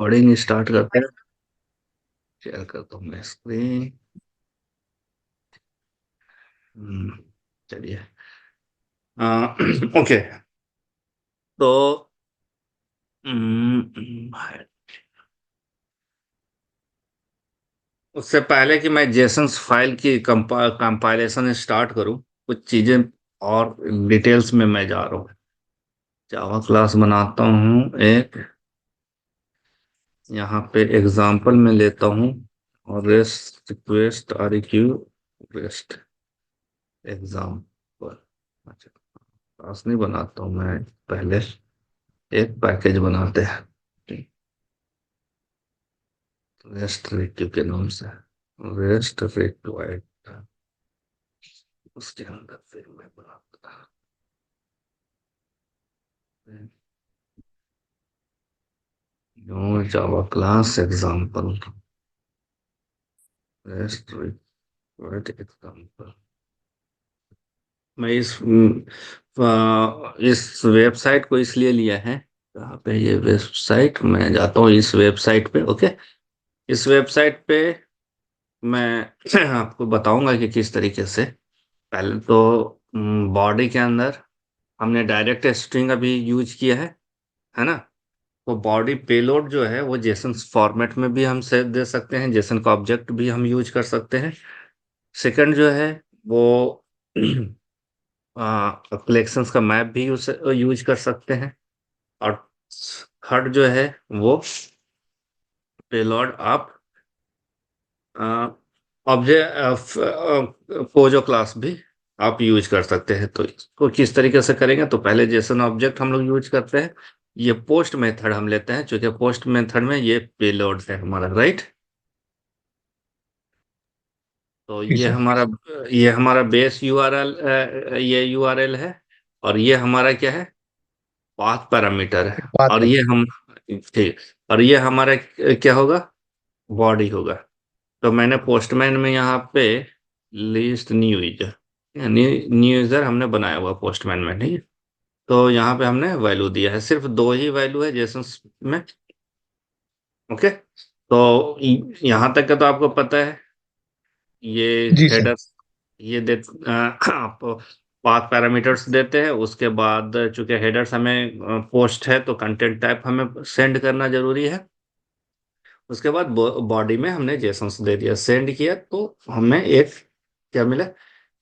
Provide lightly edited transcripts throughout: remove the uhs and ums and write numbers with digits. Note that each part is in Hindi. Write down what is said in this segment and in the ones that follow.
कोडिंग स्टार्ट करते हैं। शेयर करता हूँ मैं स्क्रीन। चलिए। ओके। तो हम्म, उससे पहले कि मैं जेसन्स फाइल की कंपाइलेशन स्टार्ट करूं, कुछ चीजें और डिटेल्स में मैं जा रहा हूँ। जावा क्लास बनाता हूँ एक। यहाँ पे एग्जांपल में लेता हूँ। और rest request REQ rest example. अच्छा, क्लास नहीं बनाता हूँ मैं पहले। एक पैकेज बनाते हैं रेस्ट रिक्यू के नाम से। रेस्ट रिक्वायर्ड, उसके अंदर फिर मैं बनाता हूँ Java class example. Rest required example. मैं इस वेबसाइट को इसलिए लिया है। कहाँ पे ये वेबसाइट, मैं जाता हूँ इस वेबसाइट पे। ओके। इस वेबसाइट पे मैं आपको बताऊंगा कि किस तरीके से। पहले तो बॉडी के अंदर हमने डायरेक्ट स्ट्रिंग अभी यूज किया है ना। वो बॉडी पेलोड जो है वो जेसन फॉर्मेट में भी हम से दे सकते हैं, जेसन का ऑब्जेक्ट भी हम यूज कर सकते हैं। सेकंड जो है वो कलेक्शंस का मैप भी यूज कर सकते हैं। और थर्ड जो है वो पेलोड आप ऑब्जेक्ट पोजो क्लास भी आप यूज कर सकते हैं। तो इसको किस तरीके से करेंगे, तो पहले जेसन ऑब्जेक्ट हम लोग यूज करते हैं। ये पोस्ट मेथड हम लेते हैं, क्योंकि पोस्ट मेथड में ये पेलोड है हमारा, राइट। तो जी सर। ये हमारा बेस यूआरएल, ये यूआरएल है। और ये हमारा क्या है, पाथ पैरामीटर है। बात और है। ये हम ठीक। और ये हमारा क्या होगा, बॉडी होगा। तो मैंने पोस्टमैन में यहाँ पे लिस्ट न्यू यूजर, यानी न्यू यूजर हमने बनाया हुआ पोस्टमैन में, नहीं है? तो यहाँ पे हमने वैल्यू दिया है, सिर्फ दो ही वैल्यू है जेसन में। ओके। तो यहाँ तक का तो आपको पता है। ये जी सर। हेडर, ये दे आप पाथ पैरामीटर्स देते हैं। उसके बाद चूंकि हेडर्स हमें पोस्ट है तो कंटेंट टाइप हमें सेंड करना जरूरी है। उसके बाद बॉडी में हमने जेसन्स दे दिया, सेंड किया, तो हमें एक क्या मिला,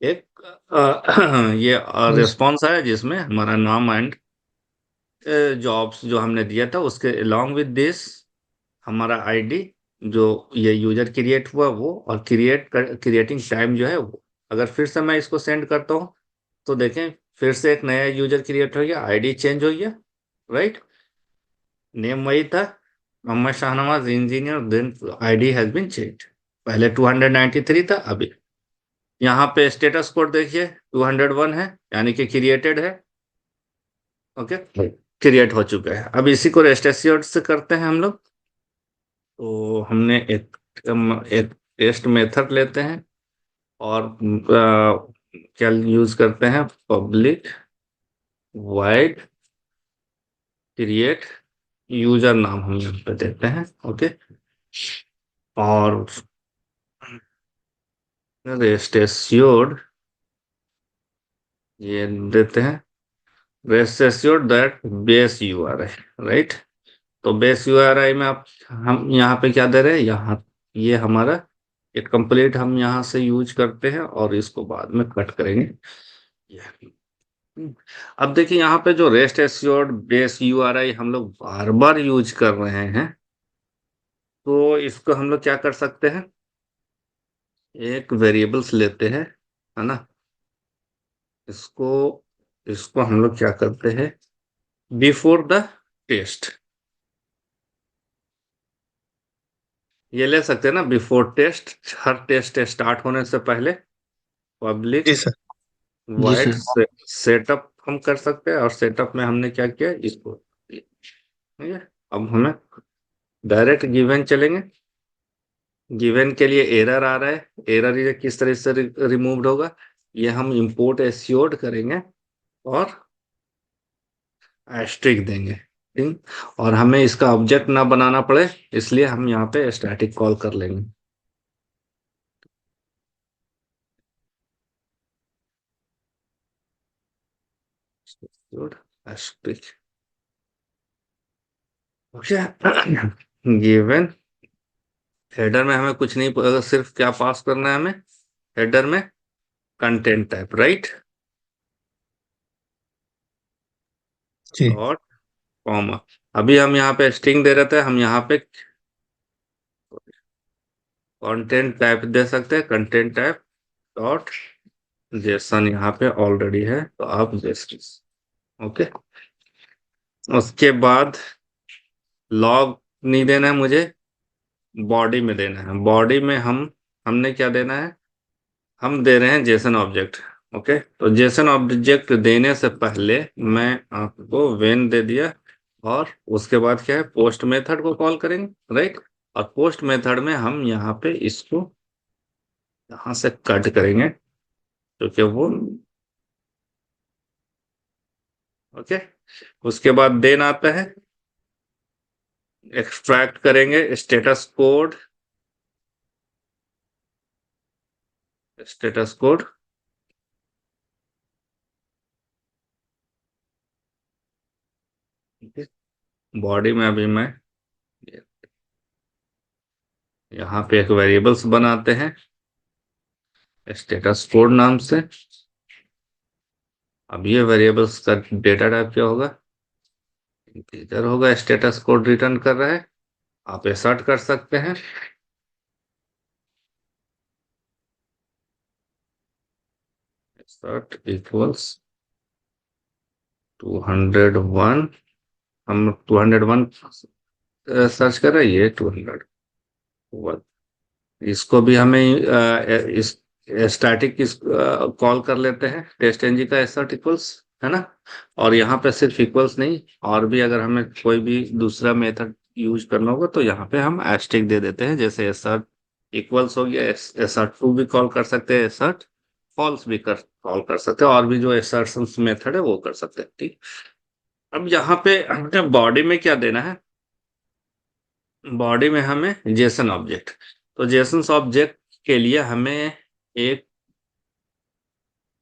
एक ये जी सर। रिस्पॉन्स आया जिसमें हमारा नाम एंड जॉब्स जो हमने दिया था उसके along विद दिस हमारा आईडी, जो ये यूजर क्रिएट हुआ वो, और क्रिएटिंग टाइम जो है वो। अगर फिर से मैं इसको सेंड करता हूँ तो देखें, फिर से एक नया यूजर क्रिएट हो गया, आईडी चेंज हो गया, राइट। नेम वही था, Mohammad Shahnawaz engineer, then ID has been change. पहले 293 था, अभी यहाँ पे स्टेटस कोड देखिए 201 है, यानी कि क्रिएटेड है। ओके, क्रिएट हो चुका है। अब इसी को रेस्ट एश्योर्ड से करते हैं हम लोग। तो हमने एक टेस्ट मेथड लेते हैं। और क्या यूज करते हैं, पब्लिक वाइड क्रिएट यूजर नाम हम यहाँ पे देते हैं। ओके। और रेस्ट एश्योर्ड ये देते हैं, rest assured that base URI, right. तो बेस यूआरआई में आप, हम यहाँ पे क्या दे रहे हैं, यहाँ ये हमारा एक कंप्लीट हम यहाँ से यूज करते हैं और इसको बाद में कट करेंगे। ये। अब देखिए यहाँ पे जो रेस्ट एश्योर्ड बेस यूआरआई हम लोग बार बार यूज कर रहे हैं, तो इसको हम लोग क्या कर सकते हैं, एक वेरिएबल्स लेते हैं, है ना। इसको इसको हम लोग क्या करते हैं, बिफोर द टेस्ट, ये ले सकते हैं ना, बिफोर टेस्ट। हर टेस्ट स्टार्ट होने से पहले पब्लिक जी सर। जी वाइड सर। सेटअप हम कर सकते हैं। और सेटअप में हमने क्या किया, इसको, ठीक है। अब हमें डायरेक्ट गिवन चलेंगे। गिवन के लिए एरर आ रहा है, एरर ये किस तरह से रिमूव्ड होगा, ये हम इंपोर्ट एस्योर्ड करेंगे और एस्ट्रिक देंगे। और हमें इसका ऑब्जेक्ट ना बनाना पड़े, इसलिए हम यहाँ पे स्टैटिक कॉल कर लेंगे। Static okay. गिवन हेडर में हमें कुछ नहीं, सिर्फ क्या पास करना है हमें हेडर में, कंटेंट टाइप, राइट। जी। Dot comma. अभी हम यहाँ पे स्ट्रिंग दे रहे थे, हम यहाँ पे कंटेंट टाइप दे सकते हैं, कंटेंट टाइप डॉट जेसन यहाँ पे ऑलरेडी है, तो आप जेसन ओके। उसके बाद लॉग नहीं देना है मुझे, बॉडी में देना है। बॉडी में हमने क्या देना है, हम दे रहे हैं जेसन ऑब्जेक्ट। ओके, तो जेसन ऑब्जेक्ट देने से पहले मैं आपको वेन दे दिया, और उसके बाद क्या है, पोस्ट मेथड को कॉल करेंगे, राइट। और पोस्ट मेथड में हम यहाँ पे इसको यहाँ से कट करेंगे, क्योंकि वो ओके। उसके बाद देन आता है, एक्सट्रैक्ट करेंगे status code, status code body में। अभी मैं यहाँ पे एक वेरिएबल्स बनाते हैं स्टेटस कोड नाम से। अब ये वेरिएबल्स का डेटा टाइप क्या होगा, इंटीजर होगा। स्टेटस कोड रिटर्न कर रहा है, आप एसर्ट कर सकते हैं। एसर्ट इक्वल्स 201, हम 201 सर्च कर रहे हैं, ये 201। इसको भी हमें इस स्टैटिक कॉल कर लेते हैं, टेस्ट एनजी का एसर्ट इक्वल्स, है ना। और यहाँ पे सिर्फ इक्वल्स नहीं, और भी अगर हमें कोई भी दूसरा मेथड यूज करना होगा तो यहाँ पे हम एस्टेरिक दे देते हैं, जैसे एसर्ट इक्वल्स हो गया, एसर्ट टू भी कॉल कर सकते हैं, एसर्ट फॉल्स भी कर कॉल कर सकते हैं, और भी जो एसर्शन मेथड है वो कर सकते हैं, ठीक। अब यहाँ पे हमने बॉडी में क्या देना है, बॉडी में हमें जेसन ऑब्जेक्ट, तो जेसन ऑब्जेक्ट के लिए हमें एक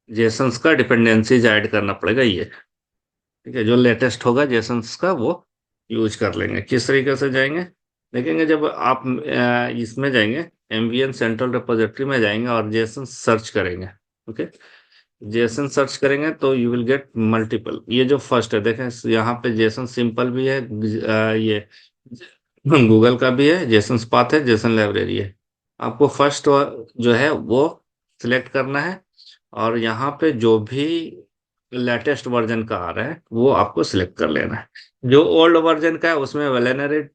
जेसन्स का डिपेंडेंसीज ऐड करना पड़ेगा, ये ठीक है। जो लेटेस्ट होगा जेसन्स का वो यूज कर लेंगे। किस तरीके से जाएंगे देखेंगे, जब आप इसमें जाएंगे, एमवीएन सेंट्रल रिपोजिटरी में जाएंगे और जेसन सर्च करेंगे, ओके। जेसन सर्च करेंगे तो यू विल गेट मल्टीपल। ये जो फर्स्ट है देखें, यहाँ पे जेसन सिंपल भी है, ये गूगल का भी है, जेसन पाथ है, जेसन लाइब्रेरी है। आपको फर्स्ट जो है वो सिलेक्ट करना है, और यहाँ पे जो भी लेटेस्ट वर्जन का आ रहा है वो आपको सिलेक्ट कर लेना है। जो ओल्ड वर्जन का है उसमें वेलेनरेबिलिटी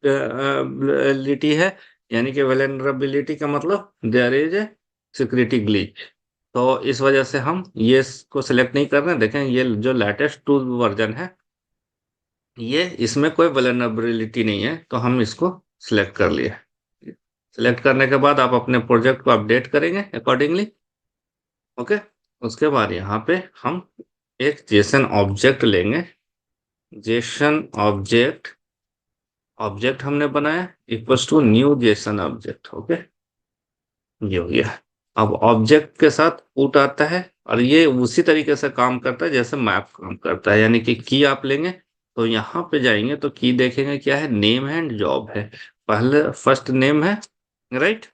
है, यानी कि वेलेनरेबिलिटी का मतलब there is a security glitch. तो इस वजह से हम ये को सिलेक्ट नहीं कर रहे हैं। देखें, ये जो लेटेस्ट टूल वर्जन है, ये इसमें कोई वल्नरेबिलिटी नहीं है, तो हम इसको सिलेक्ट कर लिए। सिलेक्ट करने के बाद आप अपने प्रोजेक्ट को अपडेट करेंगे अकॉर्डिंगली, ओके। उसके बाद यहाँ पे हम एक जेसन ऑब्जेक्ट लेंगे, जेसन ऑब्जेक्ट, ऑब्जेक्ट हमने बनाया equals to new JSON object, okay. ये हो गया। अब ऑब्जेक्ट के साथ पुट आता है, और ये उसी तरीके से काम करता है जैसे मैप काम करता है, यानी कि की आप लेंगे तो यहाँ पे जाएंगे तो की देखेंगे क्या है, नेम है एंड जॉब है। पहले फर्स्ट नेम है, राइट।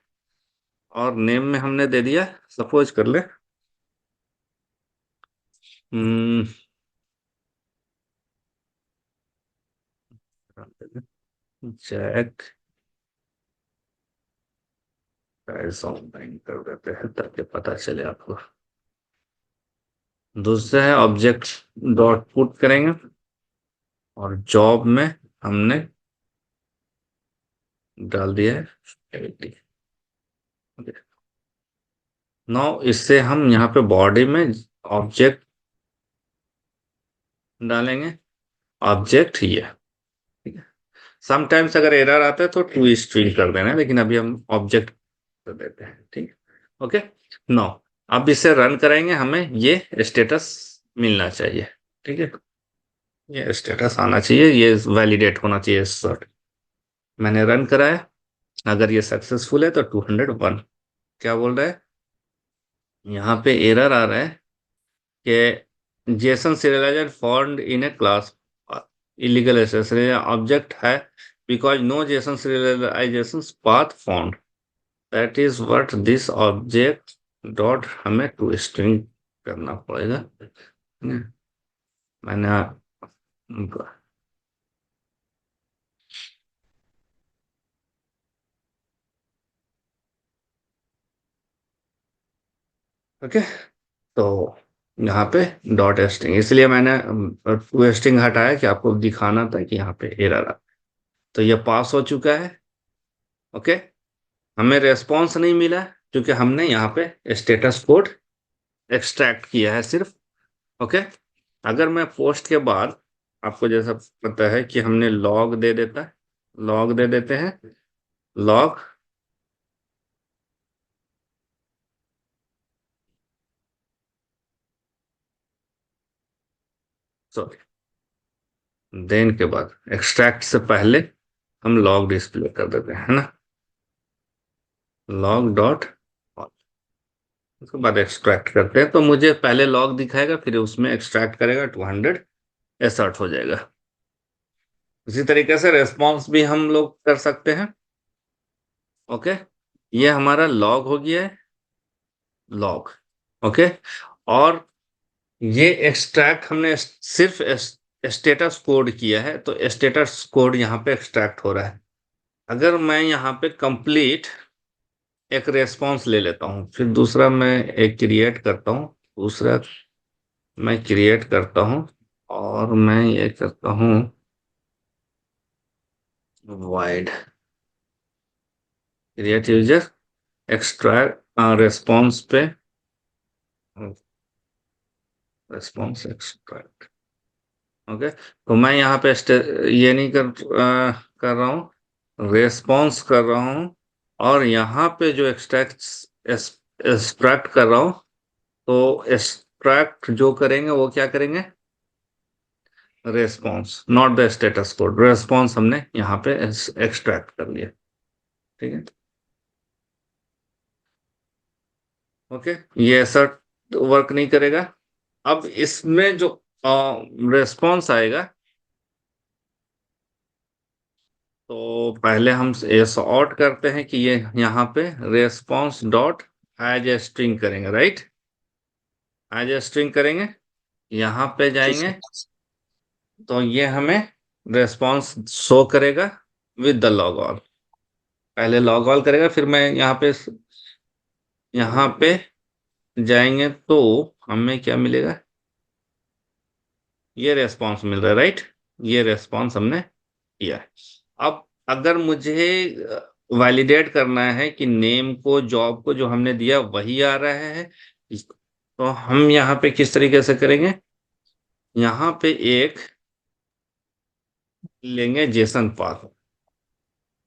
और नेम में हमने दे दिया, सपोज कर ले जैक ऑनलाइन कर देते हैं ताकि पता चले आपको। दूसरा है ऑब्जेक्ट डॉट पुट करेंगे, और जॉब में हमने डाल दिया है 80। नौ इससे हम यहाँ पे बॉडी में ऑब्जेक्ट डालेंगे, ऑब्जेक्ट ही है, ठीक है। समटाइम्स अगर एरर आता है तो टू स्ट्रिंग कर देना है, लेकिन अभी हम ऑब्जेक्ट कर देते हैं, ठीक है, ओके। नौ अब इसे रन करेंगे, हमें ये स्टेटस मिलना चाहिए, ठीक है। ये स्टेटस आना चाहिए, ये वैलिडेट होना चाहिए सर। मैंने रन कराया, अगर ये सक्सेसफुल है तो 201। क्या बोल रहा है? यहाँ पे एरर आ रहा है कि JSON serializer found in a class illegal access object है, because no JSON serialization path found. That is what this object dot हमें टू स्ट्रिंग करना पड़ेगा। मैंने ओके, तो यहाँ पे डॉट स्ट्रिंग, इसलिए मैंने टू स्ट्रिंग हटाया कि आपको दिखाना था कि यहाँ पे एरर आ। तो ये पास हो चुका है। ओके, हमें रेस्पॉन्स नहीं मिला क्योंकि हमने यहाँ पे स्टेटस कोड एक्सट्रैक्ट किया है सिर्फ। ओके, अगर मैं पोस्ट के बाद, आपको जैसा पता है कि हमने लॉग दे देता है, लॉग दे देते हैं, लॉग सॉरी, देन के बाद एक्सट्रैक्ट से पहले हम लॉग डिस्प्ले कर देते हैं, है ना, लॉग डॉट। उसके बाद एक्सट्रैक्ट करते हैं तो मुझे पहले लॉग दिखाएगा, फिर उसमें एक्सट्रैक्ट करेगा, 200 एसर्ट हो जाएगा। इसी तरीके से रेस्पॉन्स भी हम लोग कर सकते हैं। ओके, ये हमारा लॉग हो गया है, लॉग। ओके, और ये एक्सट्रैक्ट हमने सिर्फ स्टेटस कोड किया है, तो स्टेटस कोड यहाँ पे एक्सट्रैक्ट हो रहा है। अगर मैं यहाँ पे कंप्लीट एक रेस्पॉन्स ले लेता हूँ, फिर दूसरा मैं एक क्रिएट करता हूँ, दूसरा मैं क्रिएट करता हूँ, और मैं ये करता हूँ wide create user extract response पे, रेस्पॉन्स एक्सट्रैक्ट। ओके, तो मैं यहाँ पे ये नहीं कर रहा हूँ, रेस्पॉन्स कर रहा हूँ, और यहाँ पे जो एक्सट्रैक्ट कर रहा हूँ, तो एक्सट्रैक्ट जो करेंगे वो क्या करेंगे, response, not the status code. Response हमने यहाँ पे एक्सट्रैक्ट कर लिया। ठीक है, ओके, ये ऐसा वर्क नहीं करेगा। अब इसमें जो रेस्पॉन्स आएगा, तो पहले हम ये सॉर्ट करते हैं कि ये यहाँ पे response dot as a string करेंगे, राइट, एज ए स्ट्रिंग करेंगे, यहाँ पे जी जाएंगे, सर। तो ये हमें रेस्पॉन्स शो करेगा विद द लॉग ऑल। पहले लॉग ऑल करेगा, फिर मैं यहाँ पे जाएंगे तो हमें क्या मिलेगा, ये रेस्पॉन्स मिल रहा है, राइट, ये रेस्पॉन्स हमने किया है। अब अगर मुझे वैलिडेट करना है कि नेम को, जॉब को जो हमने दिया वही आ रहा है, तो हम यहाँ पे किस तरीके से करेंगे, यहाँ पे एक लेंगे जेसन पाथ।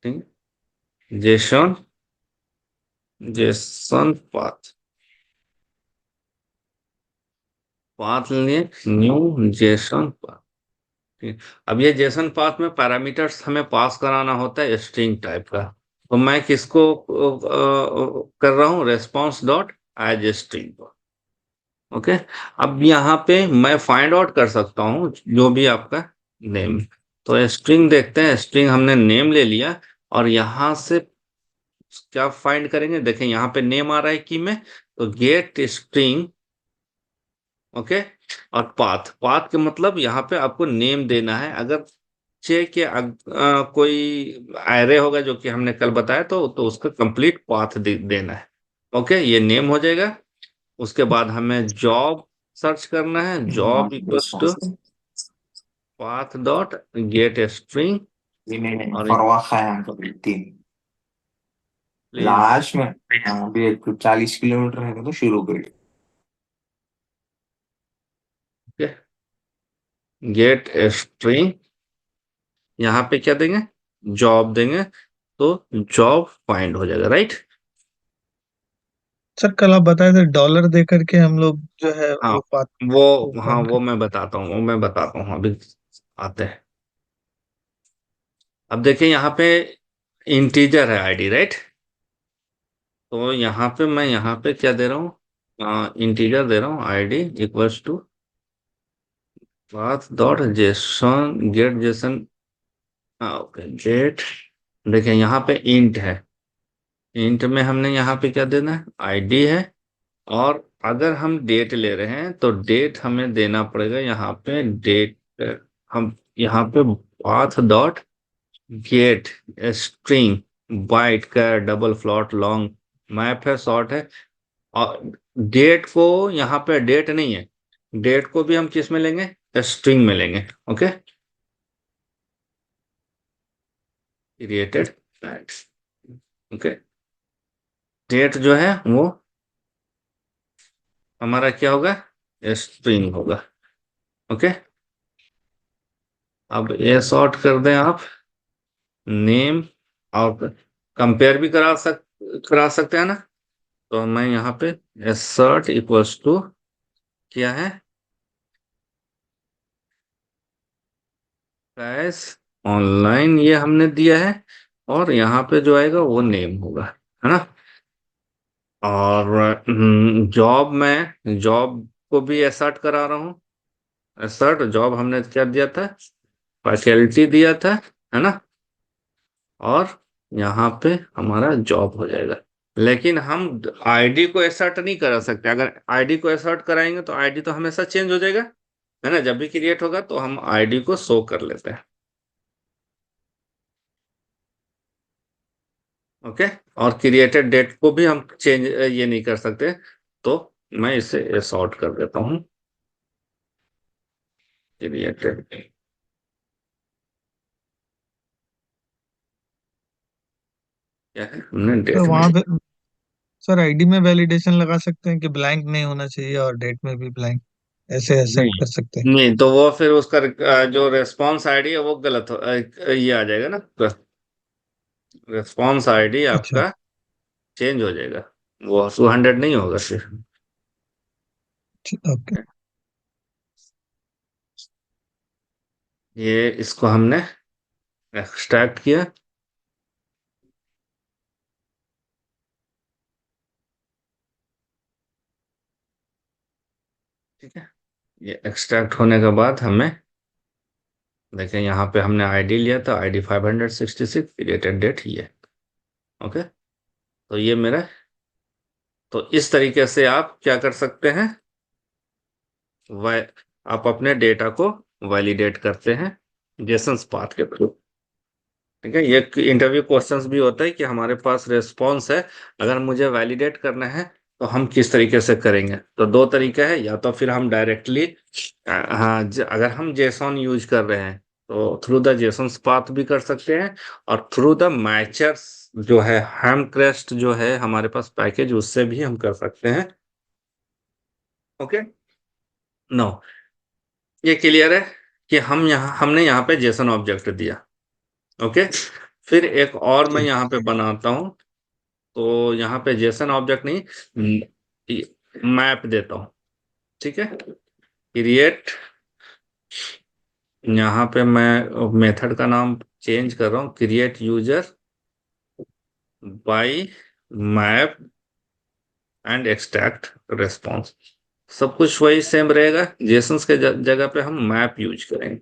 ठीक है, जेसन, जेसन पाथ, पाथ लेंगे, न्यू जेसन पाथ। ठीक है। अब ये जेसन पाथ में पैरामीटर्स हमें पास कराना होता है स्ट्रिंग टाइप का, तो मैं किसको कर रहा हूँ, response dot as string. Okay, अब यहाँ पे मैं फाइंड आउट कर सकता हूँ जो भी आपका नेम। तो स्ट्रिंग देखते हैं, स्ट्रिंग हमने नेम ले लिया, और यहाँ से क्या फाइंड करेंगे, देखें यहाँ पे नेम आ रहा है की में, तो गेट स्ट्रिंग। ओके, और पाथ, पाथ के मतलब यहाँ पे आपको नेम देना है। अगर चेक के कोई एरे होगा जो कि हमने कल बताया, तो उसका कंप्लीट पाथ देना है। ओके, ये नेम हो जाएगा। उसके बाद हमें जॉब सर्च करना है, job equals to path dot get string. Ini और Farwaha yang penting. Please, last में अभी 40 किलोमीटर है तो शुरू करिए। गेट स्ट्रिंग, यहाँ पे क्या देंगे, जॉब देंगे, तो जॉब फाइंड हो जाएगा, राइट। सर कल आप बताए थे डॉलर दे करके हम लोग जो है हाँ, वो पाथ वो को हाँ फाइंड वो मैं बताता हूँ, वो मैं बताता हूँ अभी। आते हैं। अब देखिए यहाँ पे इंटीजर है आईडी, राइट। तो यहाँ पे मैं यहाँ पे क्या दे रहा हूँ, इंटीजर दे रहा हूँ, ID equals to path dot JSON get JSON. Okay get. देखिए यहाँ पे इंट है, इंट में हमने यहाँ पे क्या देना है, आईडी है। और अगर हम डेट ले रहे हैं तो डेट हमें देना पड़ेगा यहाँ पे डेट। हम यहाँ पे path dot get string byte का डबल फ्लॉट लॉन्ग मैप है शॉर्ट है। और डेट को यहाँ पे डेट नहीं है, डेट को भी हम किस में लेंगे, स्ट्रिंग में लेंगे। Okay, created okay. डेट जो है वो हमारा क्या होगा, स्ट्रिंग होगा। ओके, अब ये सॉर्ट कर दें आप, नेम। और कंपेयर भी करा सकते हैं ना। तो मैं यहाँ पे एसर्ट इक्वल्स टू क्या है, कैश ऑनलाइन ये हमने दिया है। और यहाँ पे जो आएगा वो नेम होगा, है ना। और जॉब में जॉब को भी एसर्ट करा रहा हूँ। एसर्ट जॉब हमने क्या दिया था, फैकल्टी दिया था, है ना। और यहाँ पे हमारा जॉब हो जाएगा। लेकिन हम आईडी को एसर्ट नहीं करा सकते। अगर आईडी को एसर्ट कराएंगे तो आईडी तो हमेशा चेंज हो जाएगा, है ना। जब भी क्रिएट होगा तो हम आईडी को शो कर लेते हैं। ओके, और क्रिएटेड डेट को भी हम चेंज ये नहीं कर सकते। तो मैं इसे सॉर्ट कर देता हूँ, क्रिएटेड क्या है, हमने तो डेट में। वहां पे सर आईडी में वैलिडेशन लगा सकते हैं कि ब्लैंक नहीं होना चाहिए और डेट में भी ब्लैंक, ऐसे सेट नहीं कर सकते हैं। नहीं, तो वो फिर उसका जो रेस्पॉन्स आईडी है वो गलत ये आ जाएगा ना। रेस्पॉन्स आईडी अच्छा। आपका चेंज हो जाएगा, वो 200 नहीं होगा फिर। ओके। ये इसको हमने एक्सट्रैक्ट किया, ठीक है। ये एक्सट्रैक्ट होने के बाद हमें देखें, यहाँ पे हमने आईडी लिया था, आईडी 566, क्रिएटेड डेट ये। ओके, तो ये मेरा, तो इस तरीके से आप क्या कर सकते हैं, वह आप अपने डेटा को वैलिडेट करते हैं जेसन पाथ के थ्रू। ठीक है, ये इंटरव्यू क्वेश्चंस भी होता है कि हमारे पास रिस्पॉन्स है, अगर मुझे वैलिडेट करना है तो हम किस तरीके से करेंगे। तो दो तरीका है, या तो फिर हम डायरेक्टली, हाँ, अगर हम जेसॉन यूज कर रहे हैं तो थ्रू द जेसन पाथ भी कर सकते हैं। और थ्रू द मैचर्स जो है हेमक्रेस्ट जो है हमारे पास पैकेज, उससे भी हम कर सकते हैं। ओके, नो, ये क्लियर है कि हमने यहाँ पे जेसन ऑब्जेक्ट दिया। ओके, फिर एक और मैं ठीक। यहाँ पे बनाता हूँ। तो यहाँ पे जेसन ऑब्जेक्ट नहीं, मैप देता हूँ। ठीक है, क्रिएट, यहाँ पे मैं मेथड का नाम चेंज कर रहा हूँ, create user by map and extract response. सब कुछ वही सेम रहेगा, जेसन्स के जगह पे हम मैप यूज करेंगे।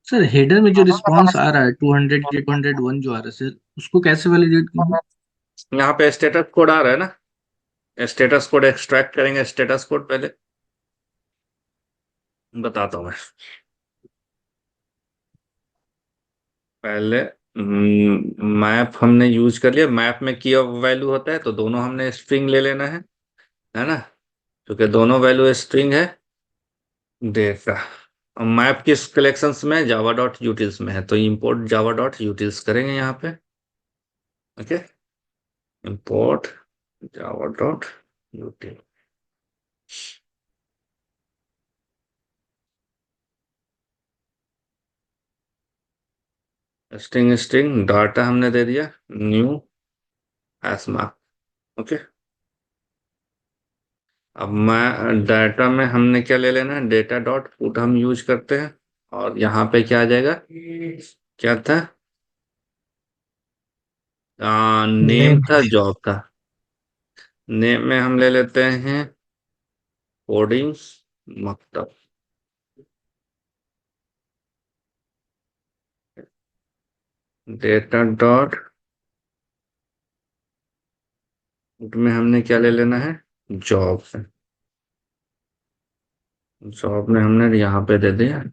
सर हेडर में जो रिस्पांस आ रहा है 200 801 जो आ रहा है सर, उसको कैसे वैलिडेट कीजिए? यहाँ पे स्टेटस कोड आ रहा है ना, स्टेटस कोड एक्सट्रैक्ट करेंगे। स्टेटस कोड पहले बताता हूँ मैं। पहले मैप हमने यूज कर लिया, मैप में की वैल्यू होता है तो दोनों हमने स्ट्रिंग ले लेना है ना, क्योंकि दोनों वैल्यू स्ट्रिंग है डेटा। मैप किस कलेक्शंस में, जावा डॉट यूटिल्स में है, तो इंपोर्ट जावा डॉट यूटिल्स करेंगे यहाँ पे। Okay, import Java dot यूटिल। String string data हमने दे दिया, न्यू एस्मा। ओके, अब मैं डाटा में हमने क्या ले लेना है, डेटा डॉट पुट हम यूज करते हैं, और यहाँ पे क्या आ जाएगा, क्या था, नेम नेम। था, जॉब था। नेम में हम ले लेते हैं कोडिंग मतलब डेटा डॉट में हमने क्या ले लेना है, जॉब। जॉब में हमने यहाँ पे दे दिया,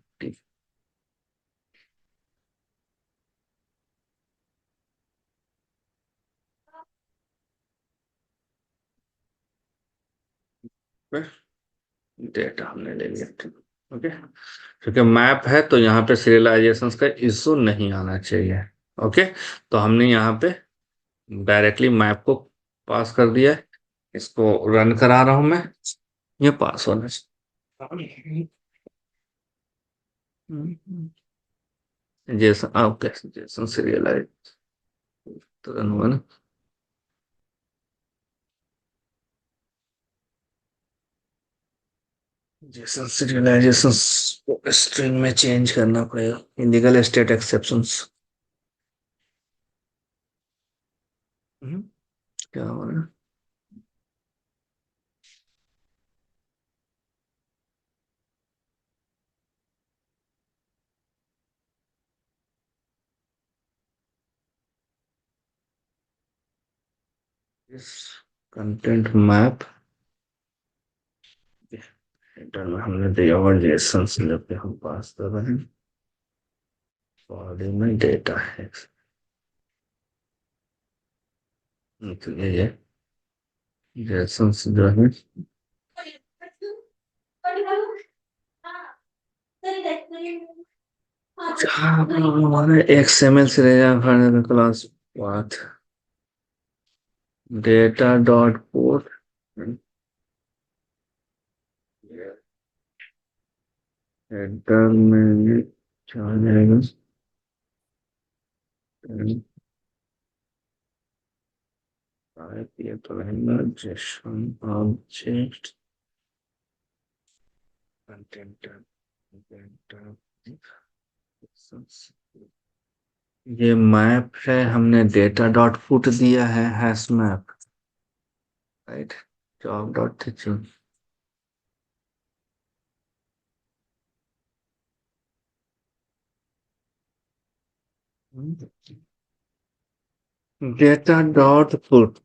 डेटा हमने ले लिया। ओके, क्योंकि मैप है तो यहाँ पे सीरियलाइजेशन का इशू नहीं आना चाहिए। ओके, तो हमने यहाँ पे डायरेक्टली मैप को पास कर दिया है। इसको रन करा रहा हूं मैं, ये पास होना चाहिए। जैसा ओके, जैसन सीरियलाइज तो रन हुआ ना। जैसन सीरियलाइजेशन स्ट्रिंग में चेंज करना पड़ेगा, इलीगल स्टेट एक्सेप्शंस। क्या हो रहा है, इस कंटेंट मैप हेडर में हमने दिया हुआ जेसन से जब भी हम पास कर रहे हैं, बॉडी में डेटा है, तो ये जेसन से जो है हमारे XML से class path data dot port header में क्या आ जाएगा, ये तो रहेगा जेसन ऑब्जेक्ट कंटेंट। ये मैप है, हमने डेटा डॉट पुट दिया है hash map, right, job dot teaching. Data dot put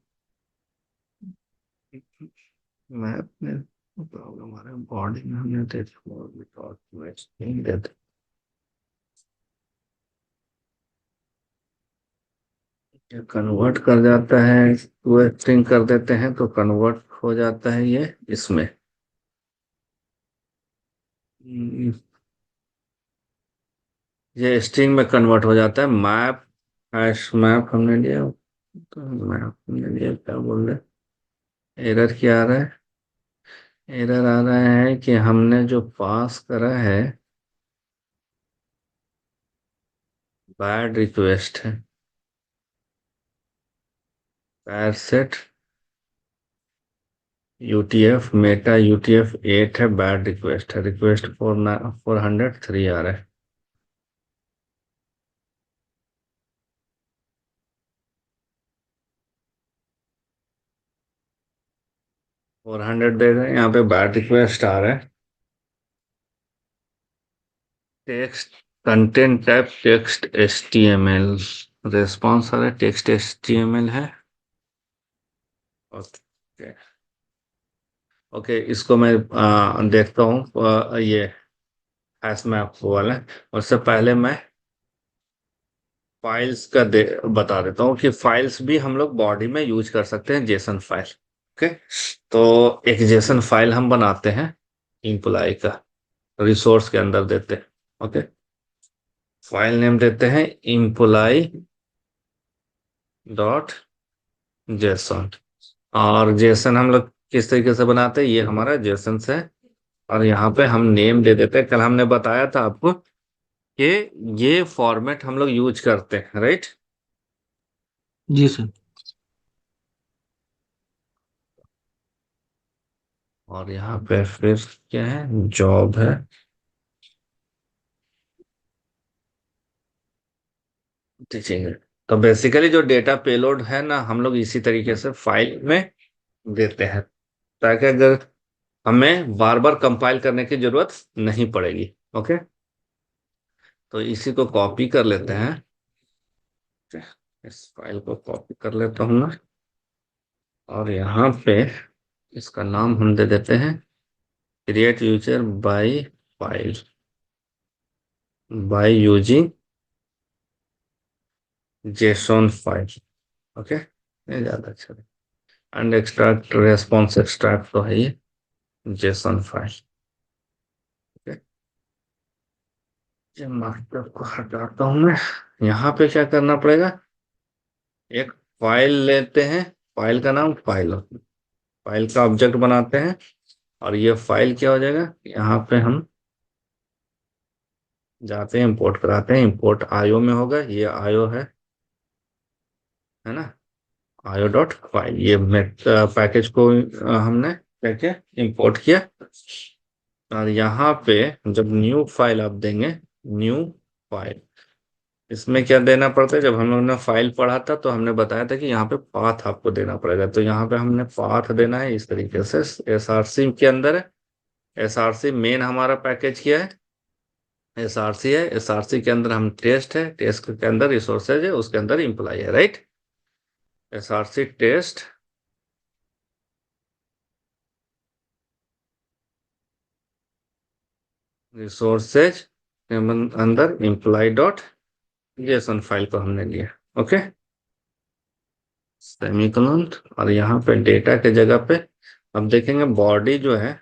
map में प्रॉब्लम आ रहा है, बॉडी में हमने डेटा डॉट मैच नहीं देते, कन्वर्ट कर जाता है, टू स्ट्रिंग कर देते हैं तो कन्वर्ट हो जाता है ये इसमें। हम्म, ये स्ट्रिंग में कन्वर्ट हो जाता है। मैप हैश मैप हमने लिया, तो मैप हमने लिया, क्या बोल रहे, एरर क्या आ रहा है, एरर आ रहा है कि हमने जो पास करा है बैड रिक्वेस्ट है, पैर सेट UTF मेटा UTF-8 है, बैड रिक्वेस्ट है, रिक्वेस्ट 403 आ रहा है। फोर हंड्रेड दे रहे हैं, यहाँ पे बैड रिक्वेस्ट आ रहा है। Text content type text HTML, response आ रहा है टेक्स्ट HTML है। ओके, ओके, इसको मैं देखता हूँ, ये हैश मैप वाला है। उससे पहले मैं फाइल्स का बता देता हूँ कि फाइल्स भी हम लोग बॉडी में यूज कर सकते हैं, जेसन फाइल। ओके, तो एक जेसन फाइल हम बनाते हैं, इम्प्लाई का रिसोर्स के अंदर देते हैं। ओके, फाइल नेम देते हैं इम्प्लाई डॉट जेसन, और जेसन हम लोग किस तरीके से बनाते हैं, ये हमारा जेसन से, और यहाँ पे हम नेम दे देते हैं। कल हमने बताया था आपको कि ये फॉर्मेट हम लोग यूज करते हैं, राइट। जी सर। और यहाँ पे फिर क्या है, जॉब है। ठीक है। तो बेसिकली जो डेटा पेलोड है ना, हम लोग इसी तरीके से फाइल में देते हैं, ताकि अगर हमें बार बार कंपाइल करने की जरूरत नहीं पड़ेगी। ओके, तो इसी को कॉपी कर लेते हैं। इस फाइल को कॉपी कर लेता हूँ मैं, और यहाँ पे इसका नाम हम दे देते हैं create user by file, by using JSON file. Okay, ये ज्यादा अच्छा है। एंड एक्सट्रैक्ट रेस्पॉन्स एक्सट्रैक्ट तो है ये जेसॉन फाइल। ओके, ये मार्कअप को हटाता हूँ मैं। यहाँ पे क्या करना पड़ेगा, एक फाइल लेते हैं, फाइल का नाम फाइल, फाइल का ऑब्जेक्ट बनाते हैं, और ये फाइल क्या हो जाएगा, यहाँ पे हम जाते हैं इंपोर्ट कराते हैं, इंपोर्ट आईओ में होगा, ये आईओ है ना, आईओ डॉट फाइल। ये पैकेज को हमने क्या किया, इंपोर्ट किया। और यहाँ पे जब न्यू फाइल आप देंगे, न्यू फाइल, इसमें क्या देना पड़ता है, जब हम लोग ने फाइल पढ़ा था तो हमने बताया था कि यहाँ पे पाथ आपको देना पड़ेगा, तो यहाँ पे हमने पाथ देना है इस तरीके से। एसआरसी के अंदर है, एसआरसी मेन हमारा पैकेज क्या है, एसआरसी है। एसआरसी के अंदर हम टेस्ट है, टेस्ट के अंदर रिसोर्सेज है, उसके अंदर इम्प्लाई है, राइट। एसआरसी टेस्ट रिसोर्सेज के अंदर इम्प्लाई डॉट जेसन फाइल को हमने लिया। Okay, semicolon. और यहाँ पे डेटा के जगह पे अब देखेंगे बॉडी जो है,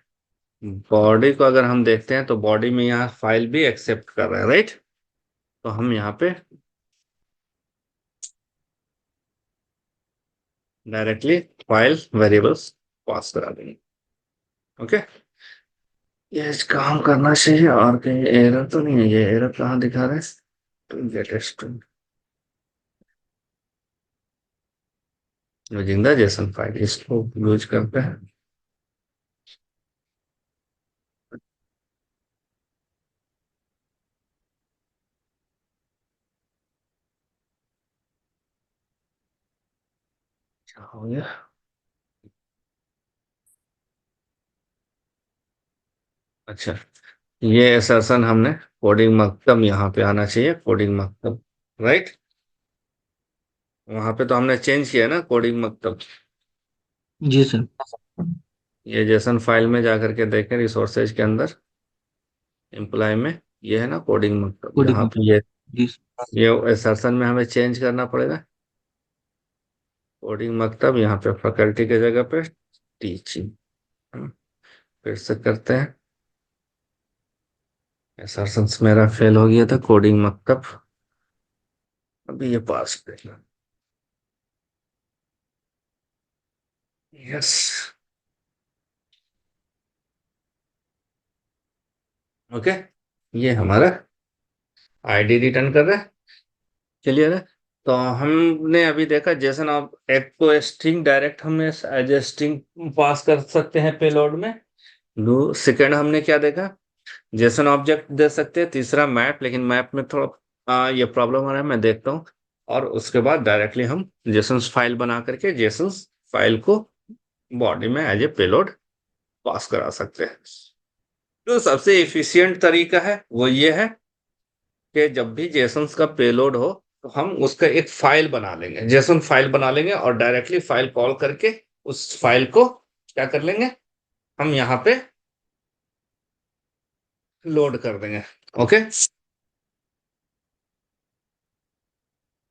बॉडी को अगर हम देखते हैं तो बॉडी में यहाँ फाइल भी एक्सेप्ट कर रहा है, राइट। तो हम यहाँ पे डायरेक्टली फाइल वेरिएबल्स पास करा देंगे। ओके, ये काम करना चाहिए, और कहीं एरर तो नहीं है, ये एरर कहाँ दिखा रहा है, गेट स्ट्रिंग जिंदा जेसन फाइल, इसको यूज करते हैं। क्या हो गया, अच्छा, ये एसर्शन हमने कोडिंग मकतब यहाँ पे आना चाहिए, कोडिंग मकतब, राइट। वहां पे तो हमने चेंज किया ना कोडिंग मकतब। जी सर। ये जेसन फाइल में जाकर के देखें, रिसोर्सेज के अंदर एम्प्लॉय में, ये है ना कोडिंग मकतब, कोडिंग यहाँ में। पे ये जी ये एसर्शन में हमें चेंज करना पड़ेगा, कोडिंग मकतब, यहाँ पे फैकल्टी के जगह पे टीचिंग। फिर से करते हैं, एसर्शन मेरा फेल हो गया था, कोडिंग मकतब, अभी ये पास करेगा। यस, ओके, ये हमारा आईडी रिटर्न कर रहा है, क्लियर है। तो हमने अभी देखा जैसन आप एक को स्ट्रिंग डायरेक्ट हम एज ए स्ट्रिंग पास कर सकते हैं पेलोड में। दो सेकंड हमने क्या देखा, जेसन ऑब्जेक्ट दे सकते हैं, तीसरा मैप, लेकिन मैप में थोड़ा ये प्रॉब्लम आ रहा है, मैं देखता हूँ। और उसके बाद डायरेक्टली हम जेसन फाइल बना करके जेसन फाइल को बॉडी में एज ए पेलोड पास करा सकते हैं। तो सबसे एफिशिएंट तरीका है वो ये है कि जब भी जेसन का पेलोड हो तो हम उसका एक फाइल बना लेंगे, जेसन फाइल बना लेंगे, और डायरेक्टली फाइल कॉल करके उस फाइल को क्या कर लेंगे, हम यहाँ पे लोड कर देंगे। ओके,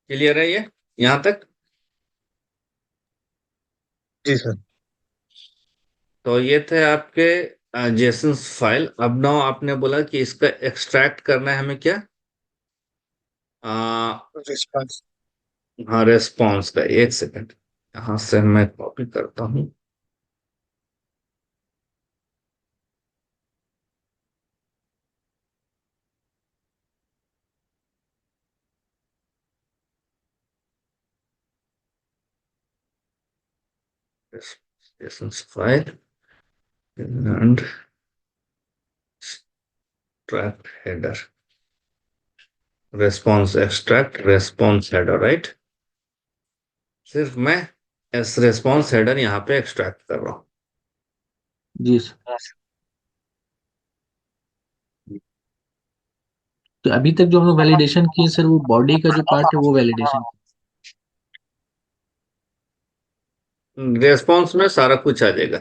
क्लियर है ये यहाँ तक। जी सर। तो ये थे आपके जेसन फाइल। अब नाउ आपने बोला कि इसका एक्सट्रैक्ट करना है हमें क्या, आ, रिस्पांस। हाँ, रेस्पॉन्स का, एक सेकंड, यहाँ से मैं कॉपी करता हूँ। JSON file, and extract header, response extract response header, right. सिर्फ मैं इस रेस्पॉन्स हेडर यहाँ पे एक्सट्रैक्ट कर रहा हूँ। जी सर। तो अभी तक जो हम लोग वैलिडेशन किए सर, वो बॉडी का जो पार्ट है वो वैलिडेशन। रेस्पॉन्स में सारा कुछ आ जाएगा।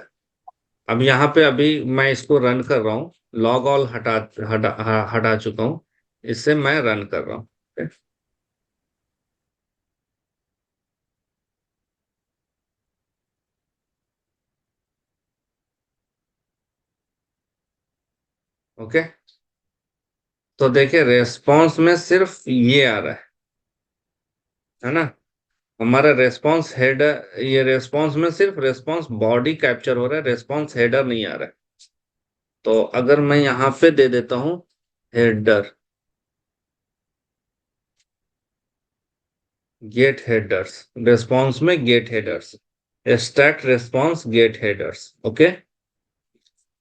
अब यहाँ पे अभी मैं इसको रन कर रहा हूँ, लॉग ऑल हटा चुका हूँ, इससे मैं रन कर रहा हूँ। ओके, तो देखिए रेस्पॉन्स में सिर्फ ये आ रहा है ना। हमारा रेस्पॉन्स हेडर, ये रेस्पॉन्स में सिर्फ रेस्पॉन्स बॉडी कैप्चर हो रहा है, रेस्पॉन्स हेडर नहीं आ रहा है। तो अगर मैं यहाँ पे दे देता हूँ हेडर, गेट हेडर्स, रेस्पॉन्स में get headers, extract response get headers, okay.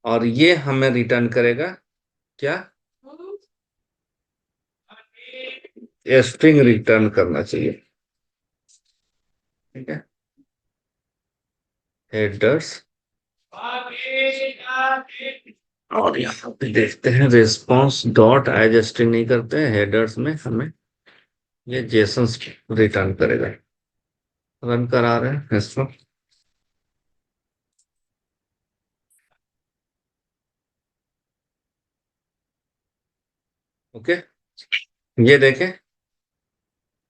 और ये हमें रिटर्न करेगा क्या, स्ट्रिंग रिटर्न करना चाहिए, ठीक है। हेडर्स, और यहाँ पे देखते हैं रेस्पॉन्स डॉट एज स्ट्रिंग नहीं करते हैं, हेडर्स में हमें ये जेसन रिटर्न करेगा। रन करा रहे हैं इसको, ओके। ये देखें,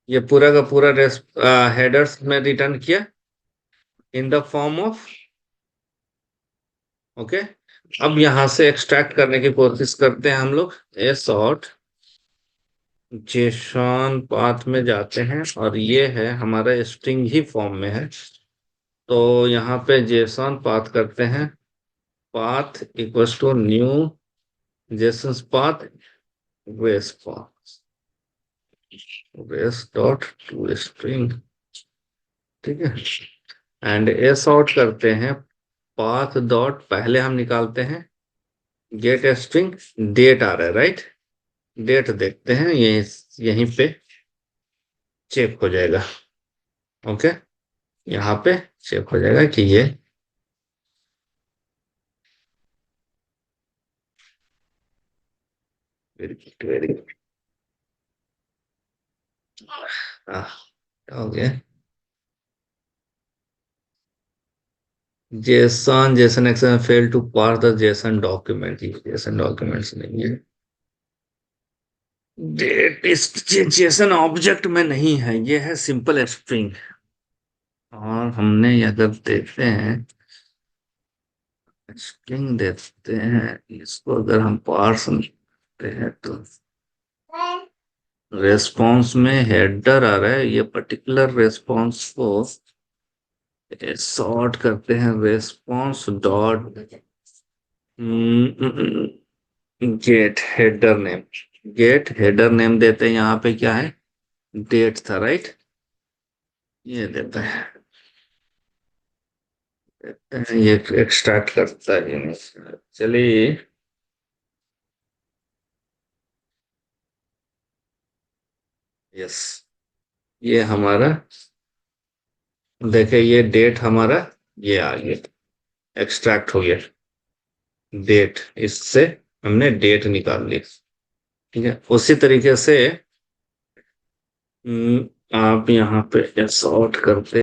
ये पूरा का पूरा हेडर्स में रिटर्न किया in the form of, okay. अब यहां से एक्सट्रैक्ट करने की कोशिश करते हैं हम लोग, ए सॉर्ट जेसन पाथ में जाते हैं, और ये है हमारा स्ट्रिंग ही फॉर्म में है। तो यहाँ पे जेसन पाथ करते हैं, path equals to new JSON path response, res dot to string, ठीक है। एंड ए सॉर्ट करते हैं, पाथ डॉट पहले हम निकालते हैं गेट स्ट्रिंग, डेट आ रहा है, राइट। डेट देखते हैं, यहीं पे चेक हो जाएगा, ओके। यहाँ पे चेक हो जाएगा कि ये वेरी गुड, वेरी गुड, हो गया। JSON JSON action fail to parse the JSON document, JSON documents नहीं है, डेट इस जेसन ऑब्जेक्ट में नहीं है, ये है सिंपल स्ट्रिंग। और हमने अगर देखते हैं स्ट्रिंग देखते हैं, इसको अगर हम पार्स करते हैं तो रेस्पॉन्स में हेडर आ रहा है, ये पर्टिकुलर रेस्पॉन्स को सॉर्ट करते हैं, response dot get header name, get header name देते हैं, यहाँ पे क्या है, डेट था, राइट। ये देता है, ये एक्सट्रैक्ट करता है। चलिए, यस, ये हमारा देखे, ये डेट हमारा ये आ गया, एक्सट्रैक्ट हो गया डेट, इससे हमने डेट निकाल ली, ठीक है। उसी तरीके से आप यहाँ पे सॉर्ट करते